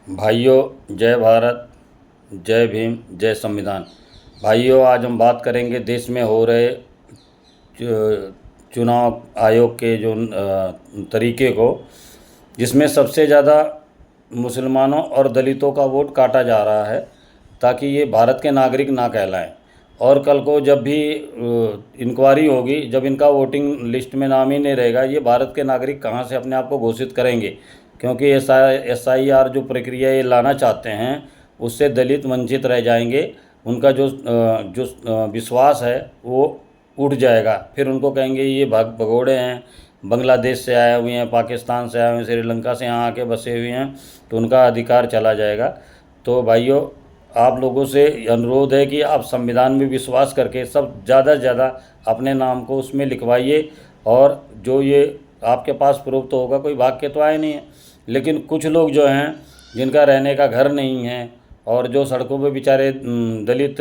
भाइयों, जय भारत, जय भीम, जय संविधान। भाइयों, आज हम बात करेंगे देश में हो रहे चुनाव आयोग के जो तरीके को, जिसमें सबसे ज़्यादा मुसलमानों और दलितों का वोट काटा जा रहा है ताकि ये भारत के नागरिक ना कहलाएं। और कल को जब भी इंक्वायरी होगी, जब इनका वोटिंग लिस्ट में नाम ही नहीं रहेगा, ये भारत के नागरिक कहाँ से अपने आप को घोषित करेंगे? क्योंकि SIR जो प्रक्रिया ये लाना चाहते हैं, उससे दलित वंचित रह जाएंगे। उनका जो विश्वास है वो उठ जाएगा। फिर उनको कहेंगे ये भगोड़े हैं, बांग्लादेश से आए हुए हैं, पाकिस्तान से आए हुए हैं, श्रीलंका से यहाँ आके बसे हुए हैं, तो उनका अधिकार चला जाएगा। तो भाइयों, आप लोगों से अनुरोध है कि आप संविधान में विश्वास करके सब ज़्यादा से ज़्यादा अपने नाम को उसमें लिखवाइए। और जो ये आपके पास प्रूफ तो होगा, कोई भाग के तो आए नहीं है, लेकिन कुछ लोग जो हैं जिनका रहने का घर नहीं है और जो सड़कों पे बेचारे दलित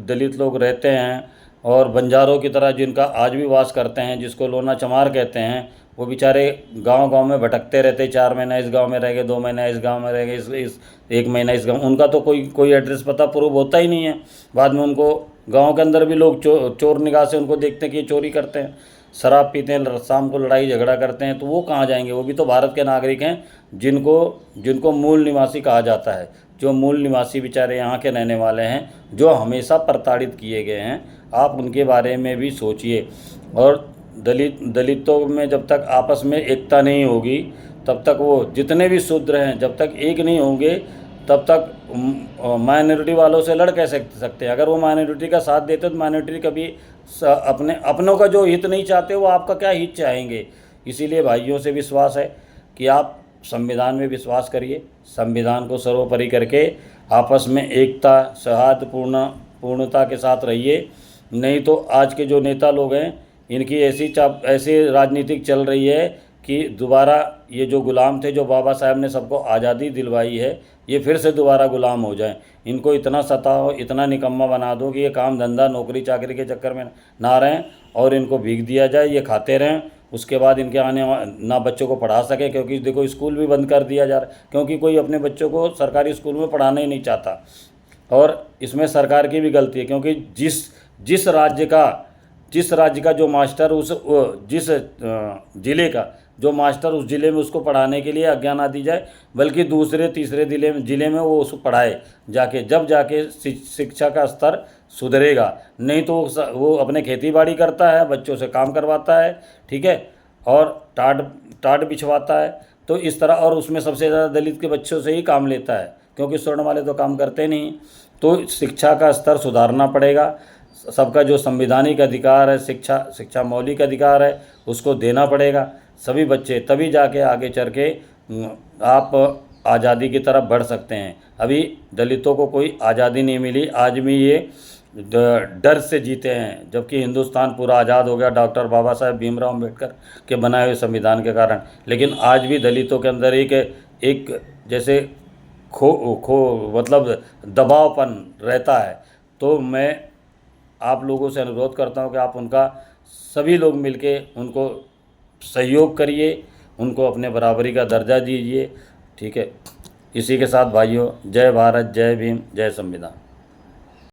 दलित लोग रहते हैं, और बंजारों की तरह जिनका आज भी वास करते हैं, जिसको लोना चमार कहते हैं, वो बेचारे गांव-गांव में भटकते रहते। 4 महीना इस गांव में रह गए, 2 महीना इस गांव में रह गए, इस 1 महीना इस गांव। उनका तो कोई एड्रेस पता प्रूफ होता ही नहीं है। बाद में उनको गांव के अंदर भी लोग चोर निगाह से उनको देखते हैं कि ये चोरी करते हैं, शराब पीते हैं, शाम को लड़ाई झगड़ा करते हैं, तो वो कहाँ जाएंगे? वो भी तो भारत के नागरिक हैं, जिनको जिनको मूल निवासी कहा जाता है। जो मूल निवासी बेचारे यहाँ के रहने वाले हैं, जो हमेशा प्रताड़ित किए गए हैं, आप उनके बारे में भी सोचिए। और दलितों में जब तक आपस में एकता नहीं होगी, तब तक वो जितने भी शूद्र हैं, जब तक एक नहीं होंगे, तब तक माइनॉरिटी वालों से लड़ कैसे सकते हैं? अगर वो माइनॉरिटी का साथ देते तो माइनॉरिटी कभी अपनों का जो हित नहीं चाहते, वो आपका क्या हित चाहेंगे? इसीलिए भाइयों से विश्वास है कि आप संविधान में विश्वास करिए, संविधान को सर्वोपरि करके आपस में एकता, पूर्णता के साथ रहिए। नहीं तो आज के जो नेता लोग हैं, इनकी ऐसी राजनीतिक चल रही है कि दोबारा ये जो गुलाम थे, जो बाबा साहब ने सबको आज़ादी दिलवाई है, ये फिर से दोबारा गुलाम हो जाएं। इनको इतना सताओ, इतना निकम्मा बना दो कि ये काम धंधा नौकरी चाकरी के चक्कर में ना रहें, और इनको भीख दिया जाए, ये खाते रहें। उसके बाद इनके ना बच्चों को पढ़ा सके, क्योंकि देखो स्कूल भी बंद कर दिया जा रहा है, क्योंकि कोई अपने बच्चों को सरकारी स्कूल में पढ़ाना ही नहीं चाहता। और इसमें सरकार की भी गलती है, क्योंकि जिस राज्य का जो मास्टर जिस ज़िले का जो मास्टर उस ज़िले में उसको पढ़ाने के लिए आज्ञा ना दी जाए, बल्कि दूसरे तीसरे ज़िले में वो उसको पढ़ाए जाके, जब जाके शिक्षा का स्तर सुधरेगा। नहीं तो वो अपने खेती बाड़ी करता है, बच्चों से काम करवाता है, ठीक है, और टाट बिछवाता है। तो इस तरह, और उसमें सबसे ज़्यादा दलित के बच्चों से ही काम लेता है, क्योंकि स्वर्ण वाले तो काम करते नहीं। तो शिक्षा का स्तर सुधारना पड़ेगा। सबका जो संवैधानिक अधिकार है, शिक्षा मौलिक अधिकार है, उसको देना पड़ेगा सभी बच्चे, तभी जाके आगे चल के आप आज़ादी की तरफ बढ़ सकते हैं। अभी दलितों को कोई आज़ादी नहीं मिली, आज भी ये डर से जीते हैं, जबकि हिंदुस्तान पूरा आज़ाद हो गया डॉक्टर बाबा साहेब भीमराव अम्बेडकर के बनाए हुए संविधान के कारण। लेकिन आज भी दलितों के अंदर एक जैसे मतलब दबावपन रहता है। तो मैं आप लोगों से अनुरोध करता हूं कि आप उनका सभी लोग मिलके उनको सहयोग करिए, उनको अपने बराबरी का दर्जा दीजिए, ठीक है। इसी के साथ भाइयों, जय भारत, जय भीम, जय संविधान।